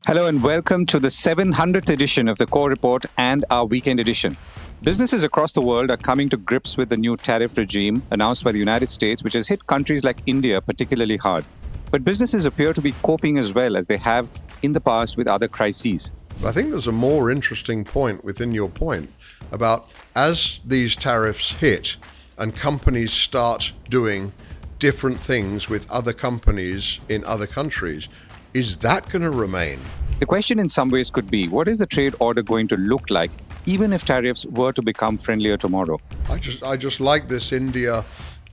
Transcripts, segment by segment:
Hello and welcome to the 700th edition of the Core Report and our weekend edition. Businesses across the world are coming to grips with the new tariff regime announced by the United States, which has hit countries like India particularly hard. But businesses appear to be coping as well as they have in the past with other crises. I think there's a more interesting point within your point about as these tariffs hit and companies start doing different things with other companies in other countries, is that going to remain? The question in some ways could be, what is the trade order going to look like even if tariffs were to become friendlier tomorrow? I just like this India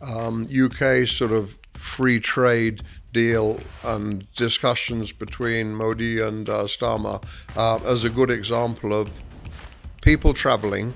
UK sort of free trade deal and discussions between Modi and Starmer as a good example of people traveling,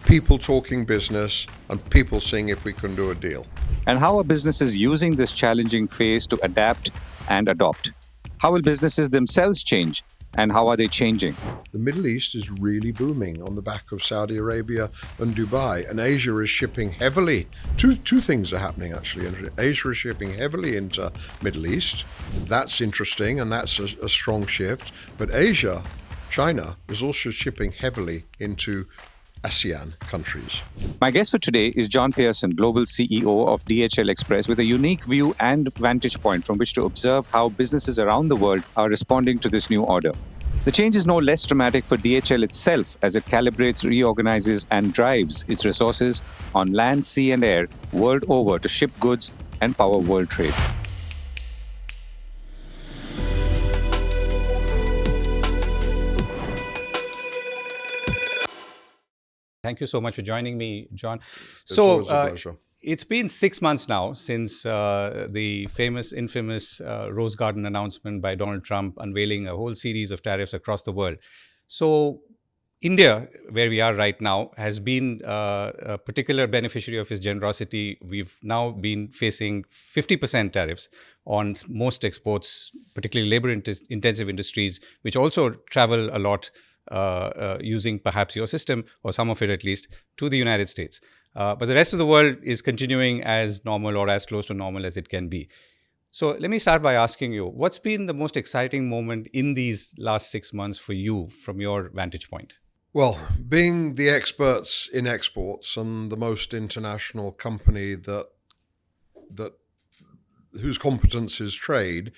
people talking business, and people seeing if we can do a deal. And how are businesses using this challenging phase to adapt and adopt? How will businesses themselves change, and how are they changing? The Middle East is really booming on the back of Saudi Arabia and Dubai, and Asia is shipping heavily. Two things are happening actually. Asia is shipping heavily into Middle East. That's interesting, and that's a strong shift. But Asia, China, is also shipping heavily into ASEAN countries. My guest for today is John Pearson, Global CEO of DHL Express, with a unique view and vantage point from which to observe how businesses around the world are responding to this new order. The change is no less dramatic for DHL itself as it calibrates, reorganizes, and drives its resources on land, sea, and air world over to ship goods and power world trade. Thank you so much for joining me, John. It's always a pleasure. It's been 6 months now since the infamous Rose Garden announcement by Donald Trump unveiling a whole series of tariffs across the world. So India, where we are right now, has been a particular beneficiary of his generosity. We've now been facing 50% tariffs on most exports, particularly labor-intensive industries, which also travel a lot using perhaps your system, or some of it at least, to the United States. But the rest of the world is continuing as normal or as close to normal as it can be. So let me start by asking you, what's been the most exciting moment in these last 6 months for you from your vantage point? Well, being the experts in exports and the most international company whose competence is trade,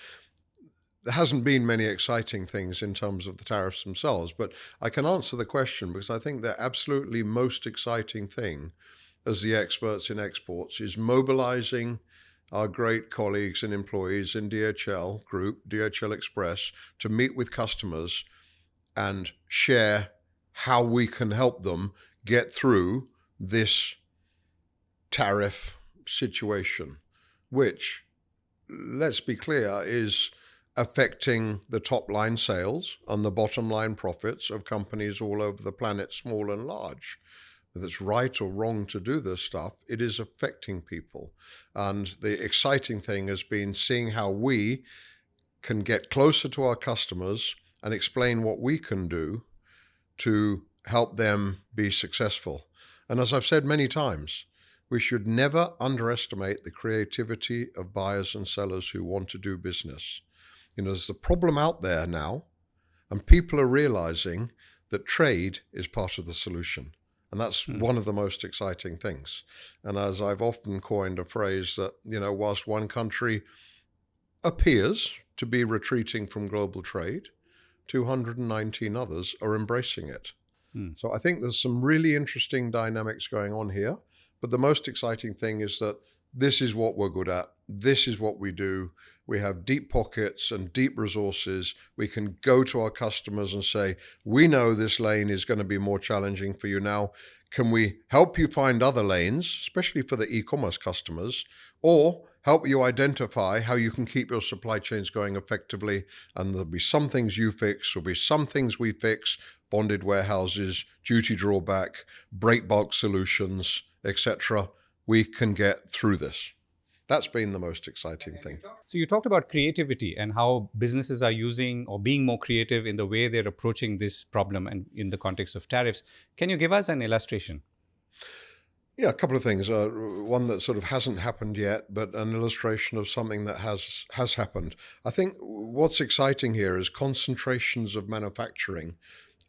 there hasn't been many exciting things in terms of the tariffs themselves, but I can answer the question because I think the absolutely most exciting thing as the experts in exports is mobilizing our great colleagues and employees in DHL Group, DHL Express, to meet with customers and share how we can help them get through this tariff situation, which, let's be clear, is affecting the top line sales and the bottom line profits of companies all over the planet, small and large. Whether it's right or wrong to do this stuff, it is affecting people. And the exciting thing has been seeing how we can get closer to our customers and explain what we can do to help them be successful. And as I've said many times, we should never underestimate the creativity of buyers and sellers who want to do business. You know, there's a problem out there now, and people are realizing that trade is part of the solution. And that's one of the most exciting things. And as I've often coined a phrase that, whilst one country appears to be retreating from global trade, 219 others are embracing it. So I think there's some really interesting dynamics going on here. But the most exciting thing is that this is what we're good at. This is what we do. We have deep pockets and deep resources. We can go to our customers and say, we know this lane is going to be more challenging for you now. Can we help you find other lanes, especially for the e-commerce customers, or help you identify how you can keep your supply chains going effectively? And there'll be some things you fix, there'll be some things we fix, bonded warehouses, duty drawback, break bulk solutions, etc. We can get through this. That's been the most exciting thing. So you talked about creativity and how businesses are using or being more creative in the way they're approaching this problem and in the context of tariffs. Can you give us an illustration? Yeah, a couple of things. One that sort of hasn't happened yet, but an illustration of something that has happened. I think what's exciting here is concentrations of manufacturing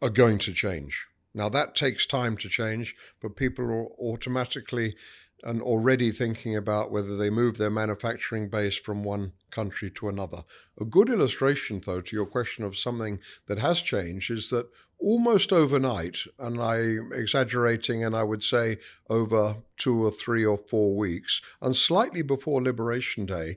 are going to change. Now that takes time to change, but people are automatically and already thinking about whether they move their manufacturing base from one country to another. A good illustration, though, to your question of something that has changed is that almost overnight, and I'm exaggerating, and I would say over 2 or 3 or 4 weeks, and slightly before Liberation Day,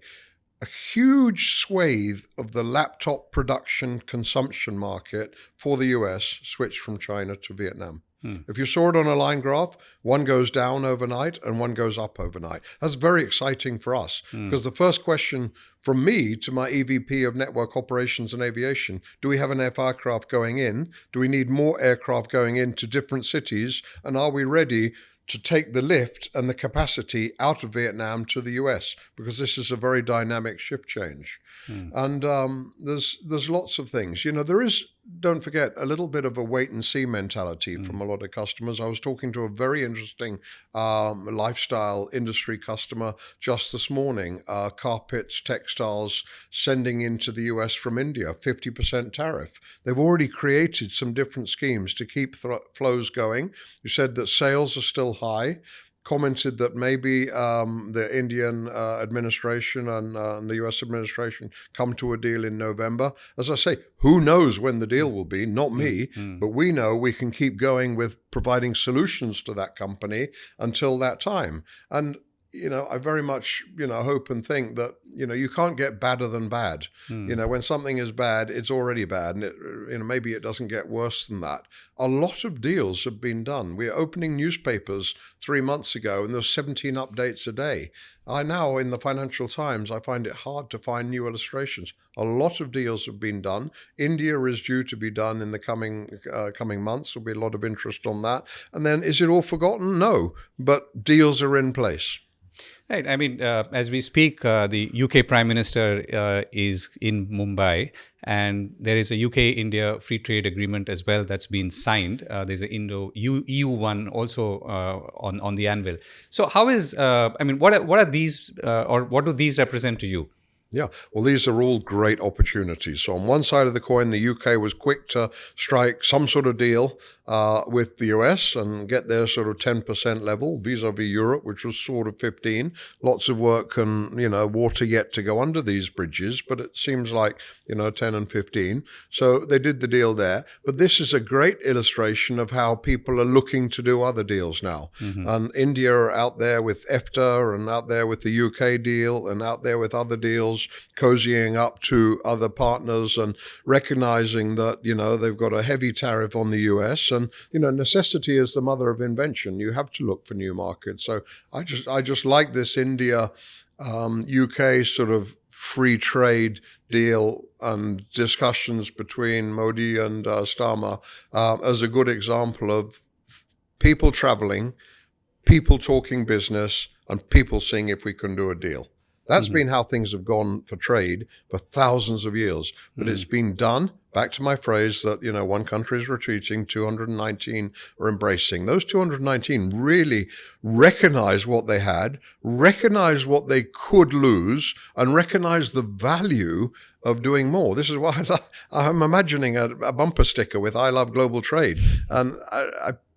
a huge swathe of the laptop production consumption market for the US switched from China to Vietnam. If you saw it on a line graph, one goes down overnight and one goes up overnight. That's very exciting for us because the first question from me to my EVP of Network Operations and Aviation, do we have enough aircraft going in? Do we need more aircraft going into different cities? And are we ready to take the lift and the capacity out of Vietnam to the US, because this is a very dynamic shift change. And there's lots of things. There is, don't forget, a little bit of a wait and see mentality from a lot of customers. I was talking to a very interesting lifestyle industry customer just this morning, carpets, textiles, sending into the US from India, 50% tariff. They've already created some different schemes to keep flows going. You said that sales are still high. Commented that maybe the Indian administration and the US administration come to a deal in November. As I say, who knows when the deal will be? Not me, but we know we can keep going with providing solutions to that company until that time. And I very much, hope and think that, you can't get badder than bad. When something is bad, it's already bad. And maybe it doesn't get worse than that. A lot of deals have been done. We're opening newspapers 3 months ago and there's 17 updates a day. I now, in the Financial Times, I find it hard to find new illustrations. A lot of deals have been done. India is due to be done in the coming months. There'll be a lot of interest on that. And then, is it all forgotten? No, but deals are in place. Right. I mean, as we speak, the UK Prime Minister is in Mumbai, and there is a UK-India free trade agreement as well that's been signed. There's an Indo-EU one also on the anvil. So how is, what are these, or what do these represent to you? Yeah, well, these are all great opportunities. So on one side of the coin, the UK was quick to strike some sort of deal with the US and get their sort of 10% level vis-a-vis Europe, which was sort of 15. Lots of work and, water yet to go under these bridges, but it seems like, 10 and 15. So they did the deal there. But this is a great illustration of how people are looking to do other deals now. And India are out there with EFTA and out there with the UK deal and out there with other deals, cozying up to other partners and recognizing that, they've got a heavy tariff on the US. And, necessity is the mother of invention. You have to look for new markets. So I just like this India, UK sort of free trade deal and discussions between Modi and Starmer as a good example of people traveling, people talking business, and people seeing if we can do a deal. That's been how things have gone for trade for thousands of years. But it's been done, back to my phrase that, one country is retreating, 219 are embracing. Those 219 really recognize what they had, recognize what they could lose, and recognize the value of doing more. This is why I'm imagining a bumper sticker with I love global trade. And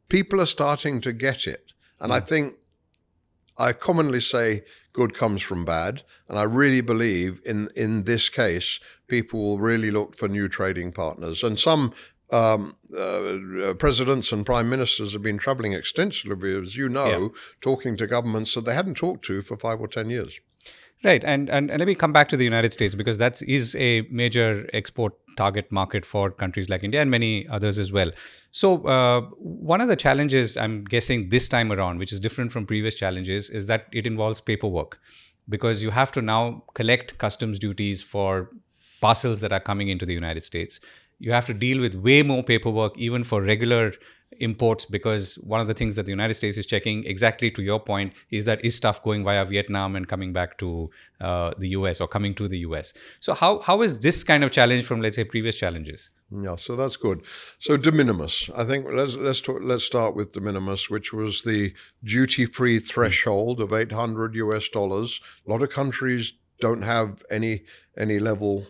people are starting to get it. And I think I commonly say good comes from bad. And I really believe in this case, people will really look for new trading partners. And some presidents and prime ministers have been traveling extensively, as talking to governments that they hadn't talked to for 5 or 10 years. Right. And let me come back to the United States, because that is a major export target market for countries like India and many others as well. So one of the challenges, I'm guessing this time around, which is different from previous challenges, is that it involves paperwork, because you have to now collect customs duties for parcels that are coming into the United States. You have to deal with way more paperwork, even for regular imports, because one of the things that the United States is checking, exactly to your point, is that is stuff going via Vietnam and coming back to the US, or coming to the US. So how is this kind of challenge from, let's say, previous challenges? Yeah, so that's good. So de minimis. I think let's start with de minimis, which was the duty-free threshold of $800. A lot of countries don't have any level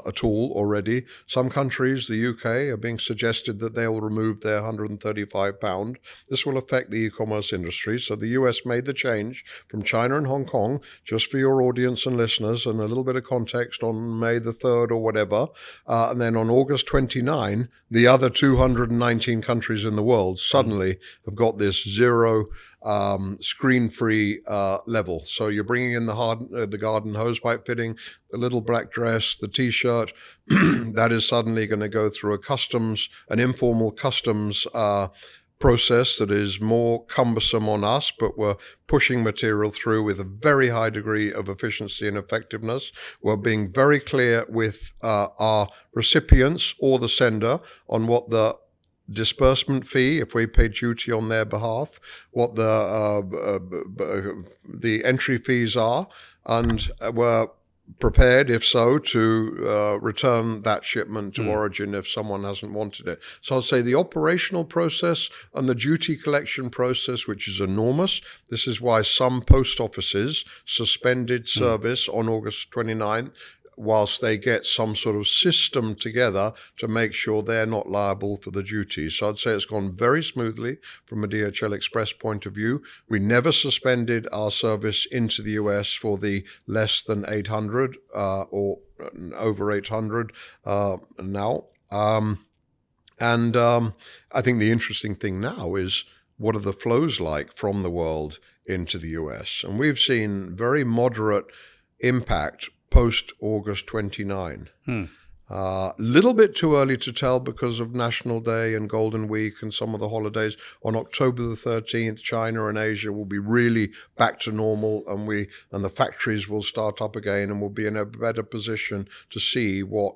at all already. Some countries, the UK, are being suggested that they'll remove their £135. This will affect the e-commerce industry. So the US made the change from China and Hong Kong, just for your audience and listeners, and a little bit of context, on May the 3rd or whatever. And then on August 29, the other 219 countries in the world suddenly have got this zero screen-free level. So you're bringing in the garden hosepipe fitting, the little black dress, the T-shirt. That is suddenly going to go through an informal customs process that is more cumbersome on us, but we're pushing material through with a very high degree of efficiency and effectiveness. We're being very clear with our recipients or the sender on what the disbursement fee, if we pay duty on their behalf, what the entry fees are, and we're prepared, if so, to return that shipment to origin if someone hasn't wanted it. So I'd say the operational process and the duty collection process, which is enormous. This is why some post offices suspended service on August 29th, whilst they get some sort of system together to make sure they're not liable for the duties. So I'd say it's gone very smoothly from a DHL Express point of view. We never suspended our service into the US for the less than 800 or over 800 now. I think the interesting thing now is, what are the flows like from the world into the US? And we've seen very moderate impact post-August 29. Little bit too early to tell because of National Day and Golden Week and some of the holidays. On October the 13th, China and Asia will be really back to normal, and the factories will start up again, and we'll be in a better position to see what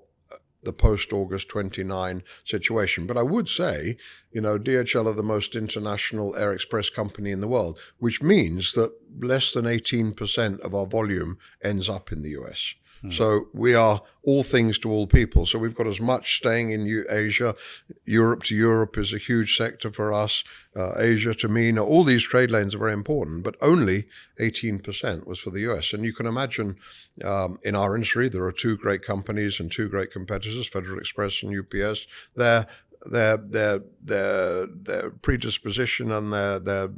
the post-August 29 situation. But I would say, DHL are the most international air express company in the world, which means that less than 18% of our volume ends up in the US. So we are all things to all people. So we've got as much staying in Asia. Europe to Europe is a huge sector for us. Asia to MENA, all these trade lanes are very important, but only 18% was for the US. And you can imagine in our industry, there are two great companies and two great competitors, Federal Express and UPS. Their predisposition and their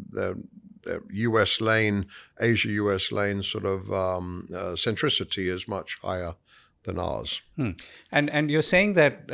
US lane, Asia-US lane sort of centricity is much higher than ours. And you're saying that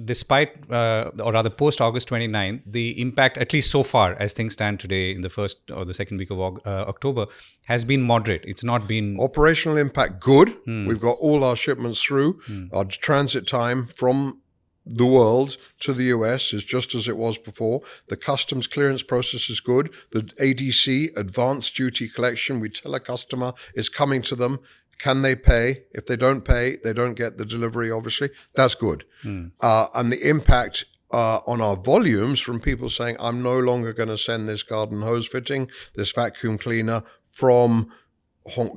despite, or rather post-August 29, the impact, at least so far as things stand today in the first or the second week of October, has been moderate. It's not been... Operational impact, good. We've got all our shipments through. Our transit time from the world to the US is just as it was before. The customs clearance process is good. The ADC, advanced duty collection, we tell a customer is coming to them. Can they pay? If they don't pay, they don't get the delivery, obviously. That's good. And the impact on our volumes from people saying, I'm no longer going to send this garden hose fitting, this vacuum cleaner from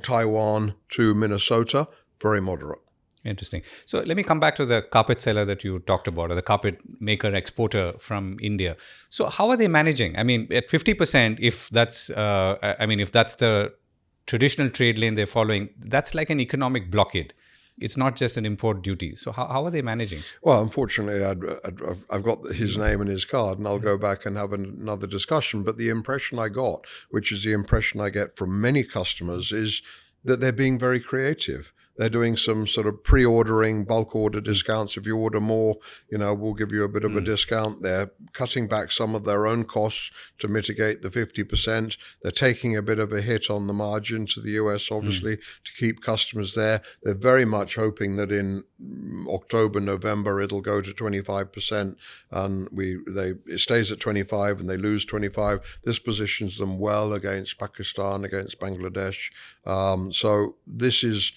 Taiwan to Minnesota, very moderate. Interesting. So let me come back to the carpet seller that you talked about, or the carpet maker exporter from India. So how are they managing? I mean, at 50%, if that's the traditional trade lane they're following, that's like an economic blockade. It's not just an import duty. So how are they managing? Well, unfortunately, I've got his name and his card, and I'll go back and have another discussion. But the impression I got, which is the impression I get from many customers, is that they're being very creative. They're doing some sort of pre-ordering, bulk order discounts. If you order more, we'll give you a bit of a discount. They're cutting back some of their own costs to mitigate the 50%. They're taking a bit of a hit on the margin to the US, obviously, to keep customers there. They're very much hoping that in October, November, it'll go to 25%, and it stays at 25 and they lose 25. This positions them well against Pakistan, against Bangladesh. So this is,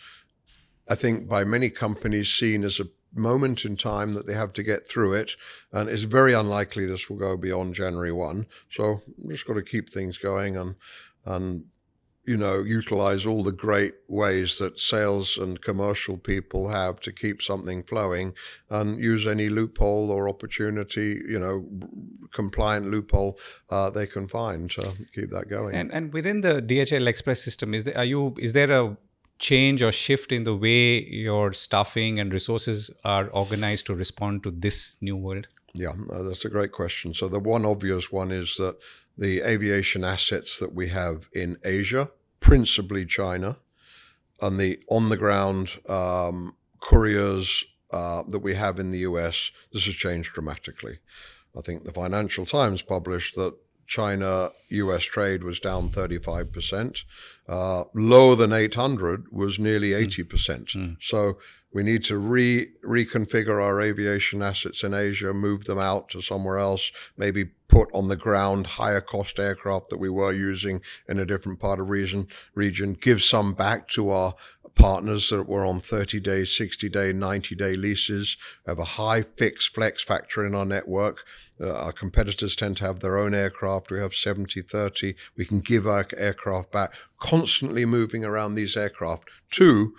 I think, by many companies seen as a moment in time that they have to get through it, and it's very unlikely this will go beyond January 1. So we've just got to keep things going and utilize all the great ways that sales and commercial people have to keep something flowing, and use any loophole or opportunity, compliant loophole they can find to keep that going. And within the DHL Express system, is there a change or shift in the way your staffing and resources are organized to respond to this new world? Yeah, that's a great question. So the one obvious one is that the aviation assets that we have in Asia, principally China, and the on-the-ground couriers that we have in the US, this has changed dramatically. I think the Financial Times published that China-US trade was down 35%. Lower than 800 was nearly 80%. So we need to reconfigure our aviation assets in Asia, move them out to somewhere else, maybe put on the ground higher cost aircraft that we were using in a different part of region, give some back to our partners that were on 30-day, 60-day, 90-day leases. We have a high fixed flex factor in our network. Our competitors tend to have their own aircraft. We have 70-30. We can give our aircraft back, constantly moving around these aircraft to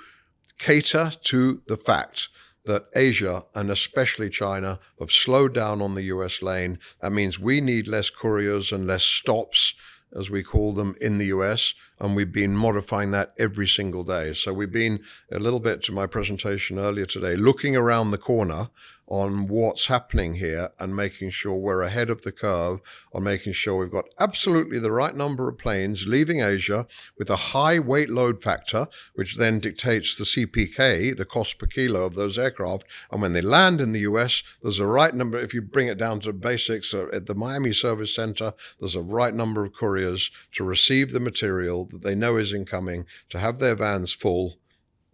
cater to the fact that Asia, and especially China, have slowed down on the US lane. That means we need less couriers and less stops, as we call them, in the US, and we've been modifying that every single day. So we've been, a little bit to my presentation earlier today, looking around the corner on what's happening here and making sure we're ahead of the curve, on making sure we've got absolutely the right number of planes leaving Asia with a high weight load factor, which then dictates the CPK, the cost per kilo of those aircraft. And when they land in the US, there's a right number. If you bring it down to basics, at the Miami Service Center, there's a right number of couriers to receive the material that they know is incoming, to have their vans full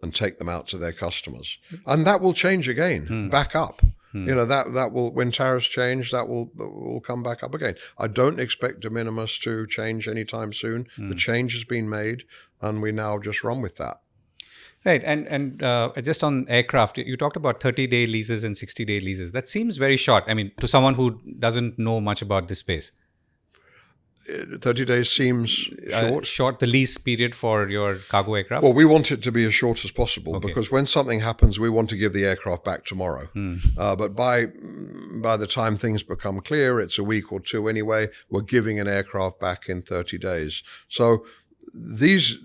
and take them out to their customers. And that will change again, back up. That will, when tariffs change, that will come back up again. I don't expect de minimis to change anytime soon. The change has been made, and we now just run with that. Right. And just on aircraft, you talked about 30-day leases and 60-day leases. That seems very short. I mean, to someone who doesn't know much about this space. 30 days seems short. Short, the lease period for your cargo aircraft? Well, we want it to be as short as possible, because when something happens, we want to give the aircraft back tomorrow. But by the time things become clear, it's a week or two anyway, we're giving an aircraft back in 30 days. So these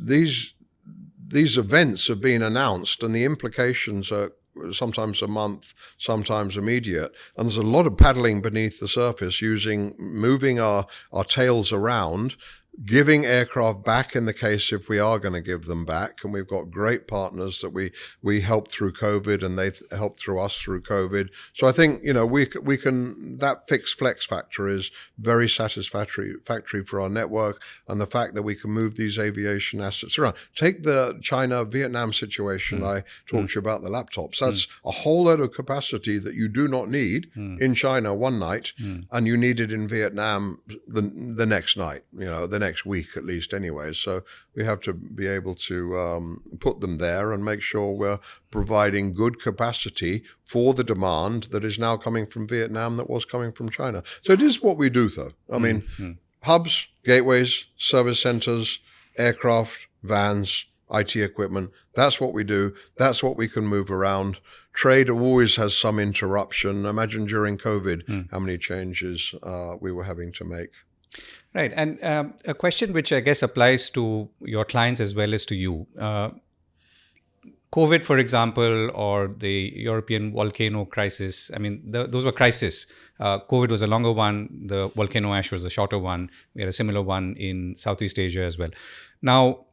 events have been announced, and the implications are sometimes a month, sometimes immediate. And there's a lot of paddling beneath the surface, moving our tails around, giving aircraft back in the case if we are going to give them back. And we've got great partners that we helped through COVID, and they helped through us through COVID. So I think, we can, that fixed flex factor is very satisfactory for our network, and the fact that we can move these aviation assets around. Take the China-Vietnam situation I talked to you about, the laptops. That's a whole lot of capacity that you do not need in China one night, and you need it in Vietnam the next night, the next week at least anyway. So we have to be able to put them there and make sure we're providing good capacity for the demand that is now coming from Vietnam that was coming from China. So it is what we do, though. I mean, hubs, gateways, service centers, aircraft, vans, IT equipment, that's what we do. That's what we can move around. Trade always has some interruption. Imagine during COVID, how many changes we were having to make. Right. And a question which I guess applies to your clients as well as to you. COVID, for example, or the European volcano crisis, I mean, those were crises. COVID was a longer one. The volcano ash was a shorter one. We had a similar one in Southeast Asia as well. Now,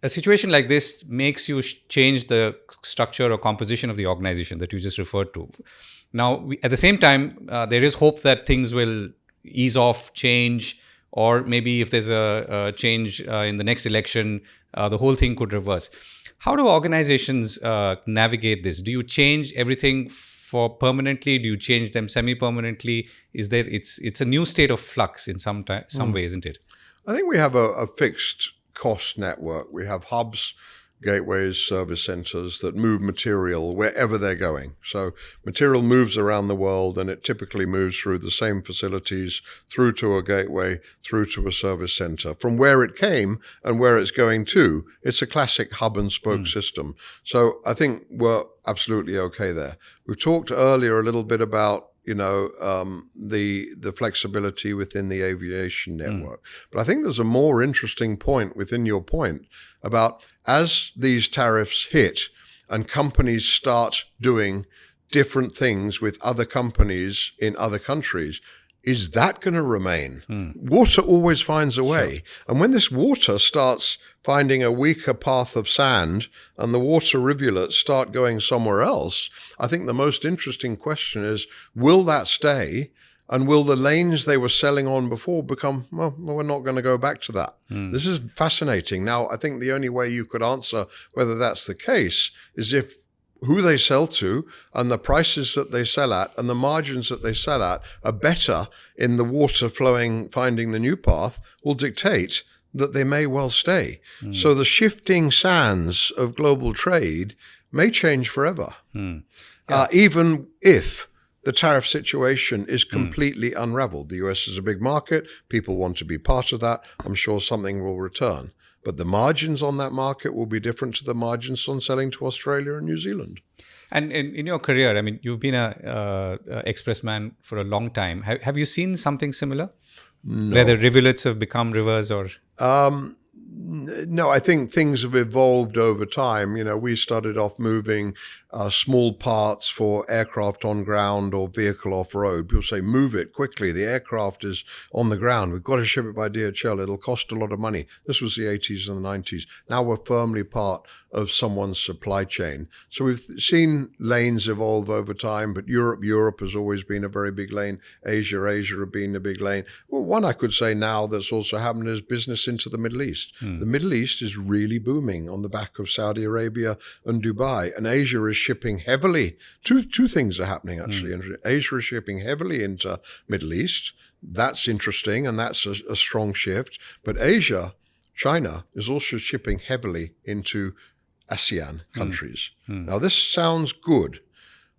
a situation like this makes you change the structure or composition of the organization that you just referred to. Now, at the same time, there is hope that things will ease off, change, or maybe if there's a change in the next election, the whole thing could reverse. How do organizations navigate this? Do you change everything for permanently? Do you change them semi-permanently? It's a new state of flux in some way, isn't it? I think we have a fixed cost network. We have hubs gateways, service centers that move material wherever they're going. So material moves around the world, and it typically moves through the same facilities, through to a gateway, through to a service center. From where it came and where it's going to, it's a classic hub and spoke system. So I think we're absolutely okay there. We've talked earlier a little bit about the flexibility within the aviation network. But I think there's a more interesting point within your point about as these tariffs hit and companies start doing different things with other companies in other countries, is that going to remain? Water always finds a way. Sure. And when this water starts finding a weaker path of sand and the water rivulets start going somewhere else, I think the most interesting question is, will that stay? And will the lanes they were selling on before become, well, we're not going to go back to that. This is fascinating. Now, I think the only way you could answer whether that's the case is if who they sell to and the prices that they sell at and the margins that they sell at are better in the water flowing, finding the new path, will dictate that they may well stay. So the shifting sands of global trade may change forever, even if the tariff situation is completely unraveled. The US is a big market. People want to be part of that. I'm sure something will return. But the margins on that market will be different to the margins on selling to Australia and New Zealand. And in your career, I mean, you've been a expressman for a long time. Have you seen something similar? No. Where the rivulets have become rivers or... No, I think things have evolved over time. We started off moving small parts for aircraft on ground or vehicle off road. People say, move it quickly. The aircraft is on the ground. We've got to ship it by DHL. It'll cost a lot of money. This was the 80s and the 90s. Now we're firmly part of someone's supply chain. So we've seen lanes evolve over time, but Europe has always been a very big lane. Asia have been a big lane. Well, one I could say now that's also happened is business into the Middle East. The Middle East is really booming on the back of Saudi Arabia and Dubai, and Asia is shipping heavily. Two things are happening, actually. Asia is shipping heavily into Middle East. That's interesting, and that's a strong shift. But Asia, China, is also shipping heavily into ASEAN countries. Now, this sounds good,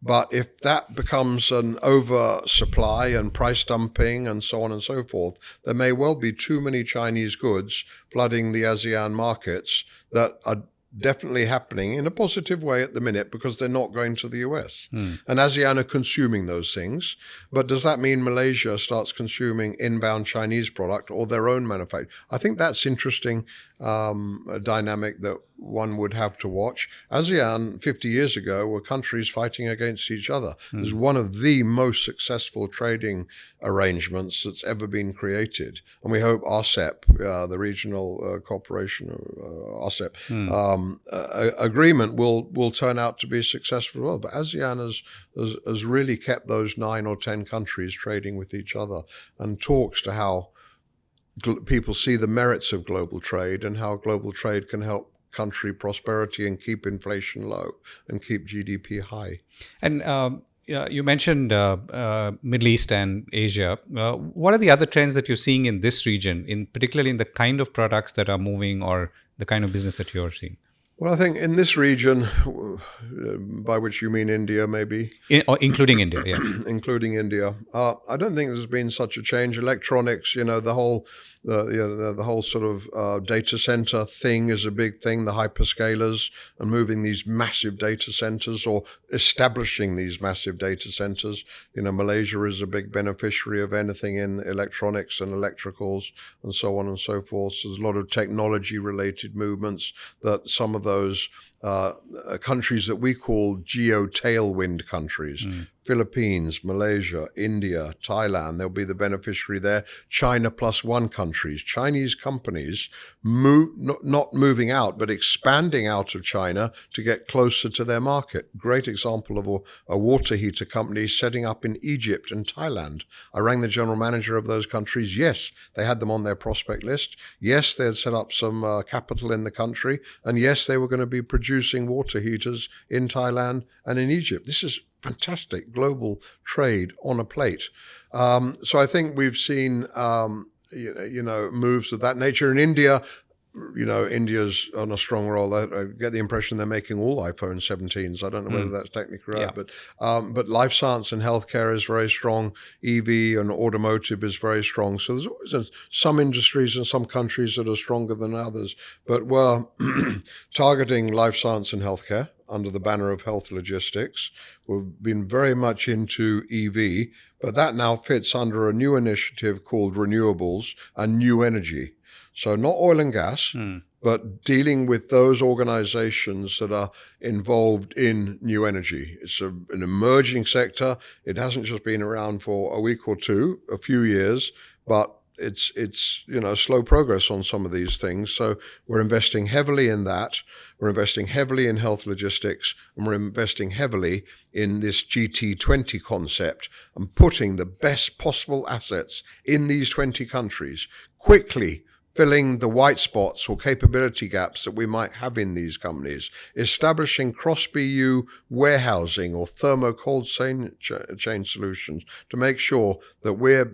but if that becomes an oversupply and price dumping and so on and so forth, there may well be too many Chinese goods flooding the ASEAN markets that are definitely happening in a positive way at the minute because they're not going to the US. And ASEAN are consuming those things. But does that mean Malaysia starts consuming inbound Chinese product or their own manufacturing? I think that's interesting, a dynamic that one would have to watch. ASEAN 50 years ago were countries fighting against each other. It was one of the most successful trading arrangements that's ever been created. And we hope RCEP, the regional cooperation, RCEP, agreement will turn out to be successful as well. But ASEAN has really kept those 9 or 10 countries trading with each other and talks to how people see the merits of global trade and how global trade can help country prosperity and keep inflation low and keep GDP high. And you mentioned Middle East and Asia. What are the other trends that you're seeing in this region, particularly in the kind of products that are moving or the kind of business that you're seeing? Well, I think in this region, by which you mean India, maybe? Including India, yeah. Including India. I don't think there's been such a change. Electronics, the whole sort of data center thing is a big thing, the hyperscalers and moving these massive data centers or establishing these massive data centers. Malaysia is a big beneficiary of anything in electronics and electricals and so on and so forth. So there's a lot of technology-related movements that some of those countries that we call geo-tailwind countries, Philippines, Malaysia, India, Thailand, they'll be the beneficiary there. China plus one countries. Chinese companies not moving out, but expanding out of China to get closer to their market. Great example of a water heater company setting up in Egypt and Thailand. I rang the general manager of those countries. Yes, they had them on their prospect list. Yes, they had set up some capital in the country. And yes, they were going to be producing water heaters in Thailand and in Egypt. This is fantastic global trade on a plate. So I think we've seen, moves of that nature. In India, India's on a strong roll. I get the impression they're making all iPhone 17s. I don't know whether that's technically right, but life science and healthcare is very strong. EV and automotive is very strong. So there's always some industries and some countries that are stronger than others. But we're targeting life science and healthcare under the banner of health logistics. We've been very much into EV, but that now fits under a new initiative called renewables and new energy. So not oil and gas, but dealing with those organizations that are involved in new energy. It's an emerging sector. It hasn't just been around for a week or two, a few years, but it's slow progress on some of these things. So we're investing heavily in that. We're investing heavily in health logistics, and we're investing heavily in this GT20 concept and putting the best possible assets in these 20 countries, quickly filling the white spots or capability gaps that we might have in these companies, establishing cross-BU warehousing or thermo-cold chain solutions to make sure that we're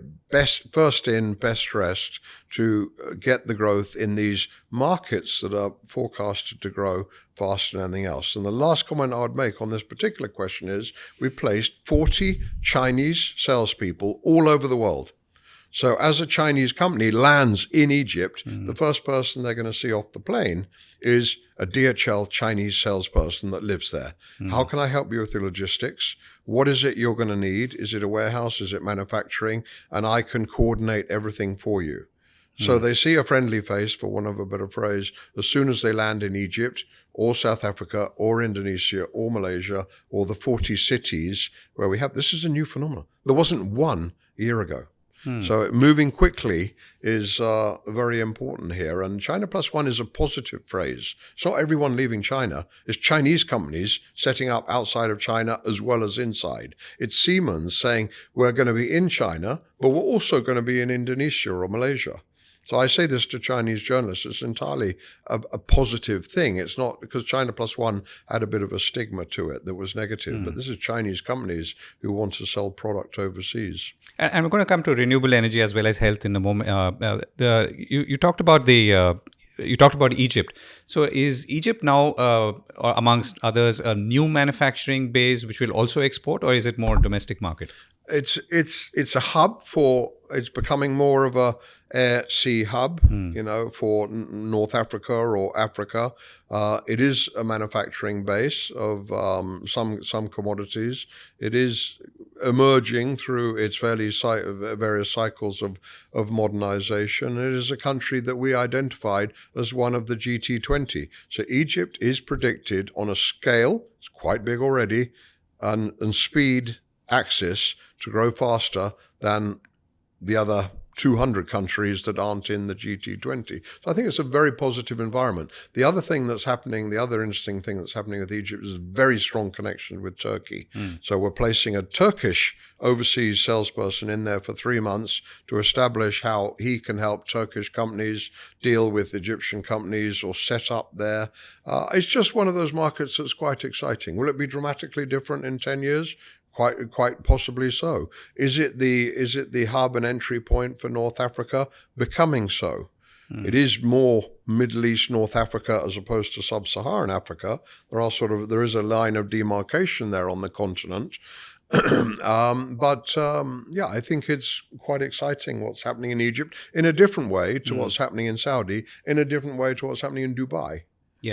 first in, best dressed to get the growth in these markets that are forecasted to grow faster than anything else. And the last comment I would make on this particular question is we placed 40 Chinese salespeople all over the world. So as a Chinese company lands in Egypt, the first person they're going to see off the plane is a DHL Chinese salesperson that lives there. How can I help you with your logistics? What is it you're going to need? Is it a warehouse? Is it manufacturing? And I can coordinate everything for you. So they see a friendly face, for want of a better phrase, as soon as they land in Egypt or South Africa or Indonesia or Malaysia or the 40 cities where we have. This is a new phenomenon. There wasn't one a year ago. So moving quickly is very important here. And China Plus One is a positive phrase. It's not everyone leaving China. It's Chinese companies setting up outside of China as well as inside. It's Siemens saying we're going to be in China, but we're also going to be in Indonesia or Malaysia. So I say this to Chinese journalists, it's entirely a positive thing. It's not because China Plus One had a bit of a stigma to it that was negative, but this is Chinese companies who want to sell product overseas. And we're going to come to renewable energy as well as health in a moment. You talked about you talked about Egypt. So is Egypt now, or amongst others, a new manufacturing base which will also export, or is it more domestic market? It's a hub it's becoming more of a air-sea hub, for North Africa or Africa. It is a manufacturing base of some commodities. It is emerging through its various cycles of modernization. It is a country that we identified as one of the GT20. So Egypt is predicted on a scale, it's quite big already, and speed axis to grow faster than the other 200 countries that aren't in the GT20. So I think it's a very positive environment. The other interesting thing that's happening with Egypt is a very strong connection with Turkey. So we're placing a Turkish overseas salesperson in there for 3 months to establish how he can help Turkish companies deal with Egyptian companies or set up there. It's just one of those markets that's quite exciting. Will it be dramatically different in 10 years? Quite possibly so. Is it the hub and entry point for North Africa? Becoming so. It is more Middle East, North Africa as opposed to sub-Saharan Africa. There is a line of demarcation there on the continent. I think it's quite exciting what's happening in Egypt in a different way to what's happening in Saudi, in a different way to what's happening in Dubai.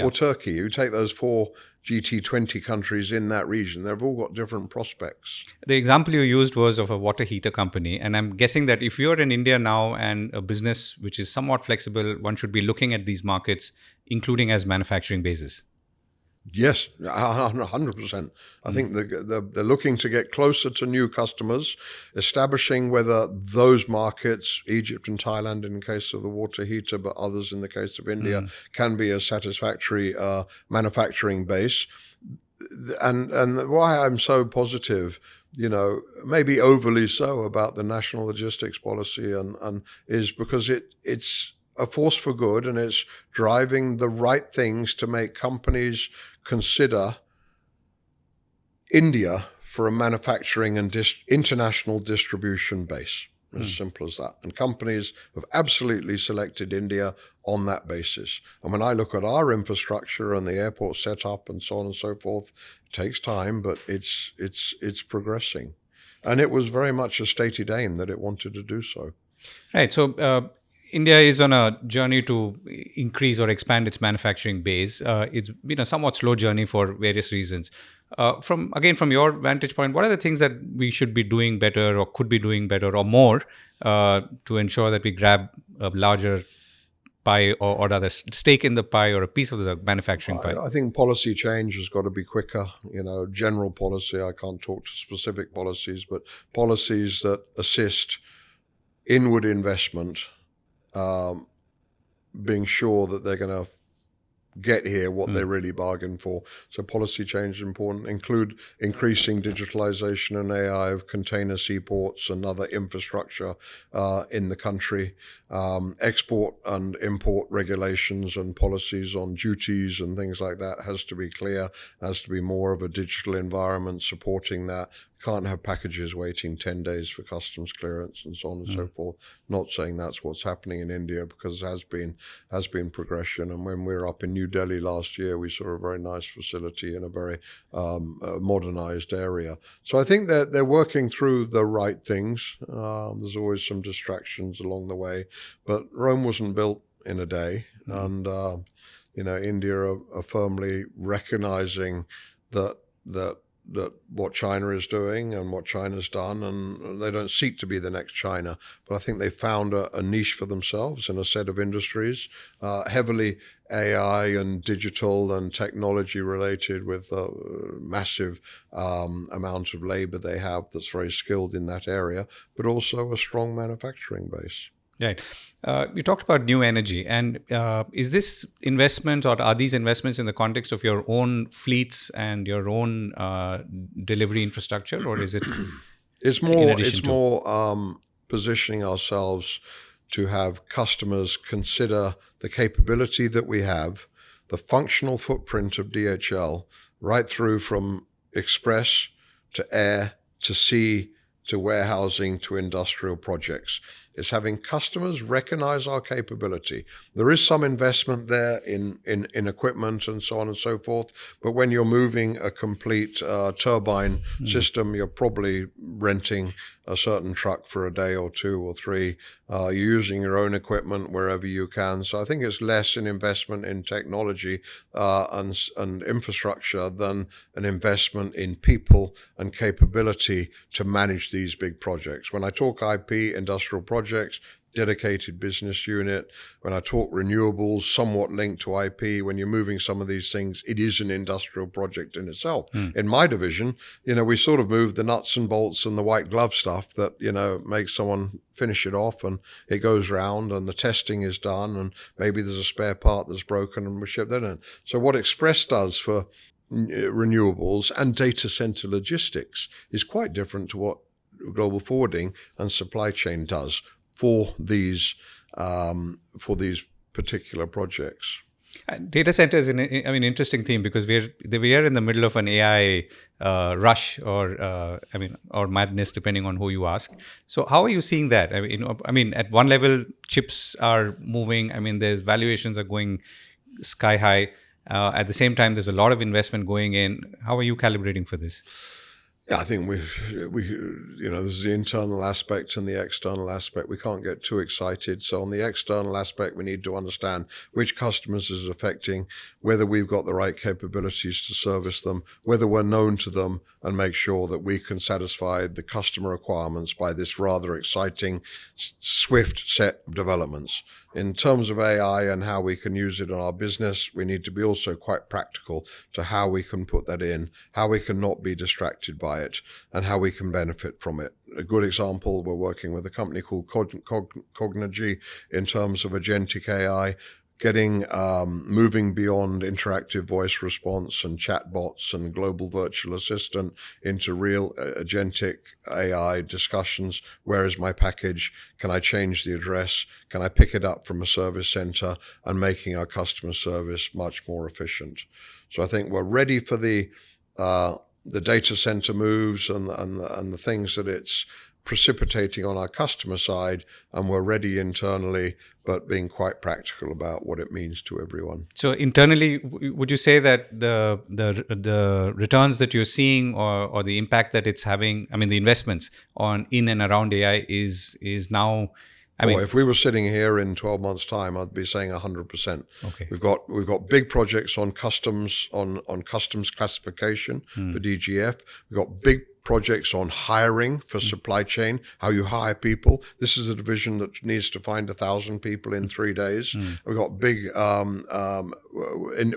Or Turkey. You take those 4 GT20 countries in that region, they've all got different prospects. The example you used was of a water heater company. And I'm guessing that if you're in India now and a business which is somewhat flexible, one should be looking at these markets, including as manufacturing bases. Yes, 100%. I think they're looking to get closer to new customers, establishing whether those markets, Egypt and Thailand in the case of the water heater, but others in the case of India, can be a satisfactory manufacturing base. And why I'm so positive, maybe overly so about the national logistics policy and is because it's a force for good, and it's driving the right things to make companies consider India for a manufacturing and international distribution base. As simple as that. And companies have absolutely selected India on that basis. And when I look at our infrastructure and the airport setup and so on and so forth, it takes time, but it's progressing. And it was very much a stated aim that it wanted to do so. Right. So India is on a journey to increase or expand its manufacturing base. It's been a somewhat slow journey for various reasons. From your vantage point, what are the things that we should be doing better or could be doing better or more to ensure that we grab a larger pie or rather stake in the pie or a piece of the manufacturing pie? I think policy change has got to be quicker. General policy, I can't talk to specific policies, but policies that assist inward investment, being sure that they're going to get here what they really bargained for. So policy change is important. Include increasing digitalization and AI of container seaports and other infrastructure in the country. Export and import regulations and policies on duties and things like that has to be clear. Has to be more of a digital environment supporting that. Can't have packages waiting 10 days for customs clearance and so on and so forth. Not saying that's what's happening in India, because it has been progression. And when we were up in New Delhi last year, we saw a very nice facility in a very modernized area. So I think that they're working through the right things. There's always some distractions along the way, but Rome wasn't built in a day. And India are firmly recognizing that what China is doing and what China's done, and they don't seek to be the next China, but I think they found a niche for themselves in a set of industries, heavily AI and digital and technology related, with a massive amount of labor they have that's very skilled in that area, but also a strong manufacturing base. Right. You talked about new energy, and is this investment, or are these investments in the context of your own fleets and your own delivery infrastructure, or is it? It's more positioning ourselves to have customers consider the capability that we have, the functional footprint of DHL, right through from express to air to sea to warehousing to industrial projects. It's having customers recognize our capability. There is some investment there in equipment and so on and so forth, but when you're moving a complete turbine system, you're probably renting a certain truck for a day or two or three. You're using your own equipment wherever you can. So I think it's less an investment in technology and infrastructure than an investment in people and capability to manage these big projects. When I talk IP, industrial projects, dedicated business unit. When I talk renewables, somewhat linked to IP, when you're moving some of these things, it is an industrial project in itself. In my division, we sort of move the nuts and bolts and the white glove stuff that, makes someone finish it off and it goes round and the testing is done and maybe there's a spare part that's broken and we ship that in. So what Express does for renewables and data center logistics is quite different to what global forwarding and supply chain does for these particular projects. Data center is an interesting theme, because we are in the middle of an AI rush or madness, depending on who you ask. So how are you seeing that? At one level, chips are moving. There's valuations are going sky high. At the same time, there's a lot of investment going in. How are you calibrating for this? Yeah, I think we there's the internal aspect and the external aspect. We can't get too excited. So on the external aspect, we need to understand which customers is affecting, whether we've got the right capabilities to service them, whether we're known to them, and make sure that we can satisfy the customer requirements by this rather exciting, swift set of developments. In terms of AI and how we can use it in our business, we need to be also quite practical to how we can put that in, how we can not be distracted by it, and how we can benefit from it. A good example, we're working with a company called Govindraj in terms of agentic AI, moving beyond interactive voice response and chatbots and global virtual assistant into real agentic AI discussions. Where is my package? Can I change the address? Can I pick it up from a service center? And making our customer service much more efficient. So I think we're ready for the data center moves and the things that it's precipitating on our customer side, and we're ready internally, but being quite practical about what it means to everyone. So internally, would you say that the returns that you're seeing or the impact that it's having, I mean, the investments on in and around AI is now, I mean, if we were sitting here in 12 months' time, I'd be saying 100%. Okay. We've got big projects on customs, on customs classification for DGF. We've got big projects on hiring for supply chain, how you hire people. This is a division that needs to find 1,000 people in 3 days. We've got big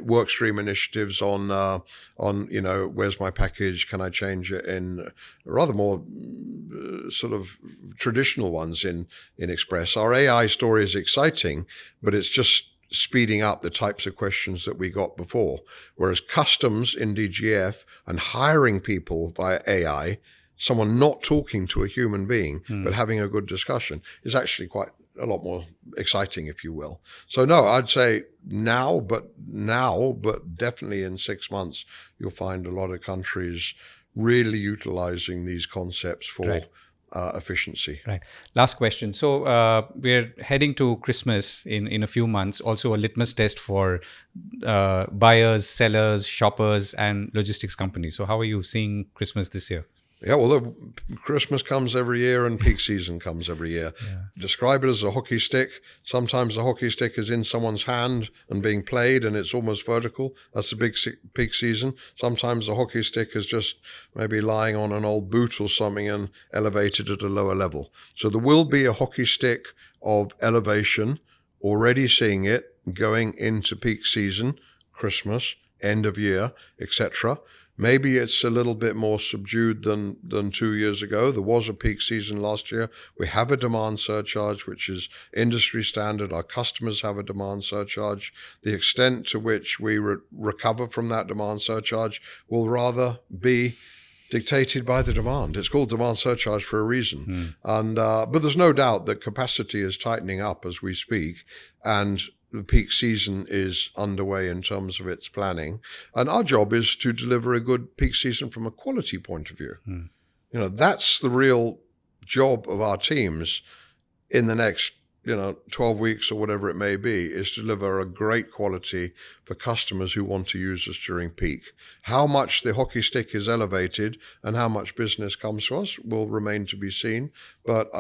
work stream initiatives on where's my package? Can I change it? In rather more sort of traditional ones in Express. Our AI story is exciting, but it's just speeding up the types of questions that we got before. Whereas customs in DGF and hiring people via AI, someone not talking to a human being, but having a good discussion, is actually quite a lot more exciting, if you will. So no, I'd say now, but definitely in 6 months, you'll find a lot of countries really utilizing these concepts for Right. Efficiency. Right. Last question. So we're heading to Christmas in a few months. Also a litmus test for buyers, sellers, shoppers, and logistics companies. So how are you seeing Christmas this year? Yeah, well, Christmas comes every year and peak season comes every year. Yeah. Describe it as a hockey stick. Sometimes the hockey stick is in someone's hand and being played and it's almost vertical. That's the big peak season. Sometimes the hockey stick is just maybe lying on an old boot or something and elevated at a lower level. So there will be a hockey stick of elevation, already seeing it going into peak season, Christmas, end of year, etc. Maybe it's a little bit more subdued than 2 years ago. There was a peak season last year. We have a demand surcharge, which is industry standard. Our customers have a demand surcharge. The extent to which we recover from that demand surcharge will rather be dictated by the demand. It's called demand surcharge for a reason. But there's no doubt that capacity is tightening up as we speak, and the peak season is underway in terms of its planning. And our job is to deliver a good peak season from a quality point of view. That's the real job of our teams in the next 12 weeks or whatever it may be, is to deliver a great quality for customers who want to use us during peak. How much the hockey stick is elevated and how much business comes to us will remain to be seen. But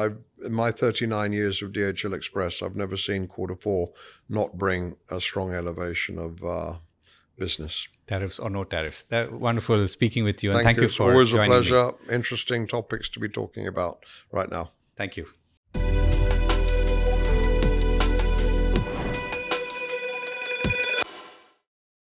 in my 39 years of DHL Express, I've never seen Q4 not bring a strong elevation of business. Tariffs or no tariffs. Wonderful speaking with you. And Thank you for It's always joining a pleasure. me. Interesting topics to be talking about right now. Thank you.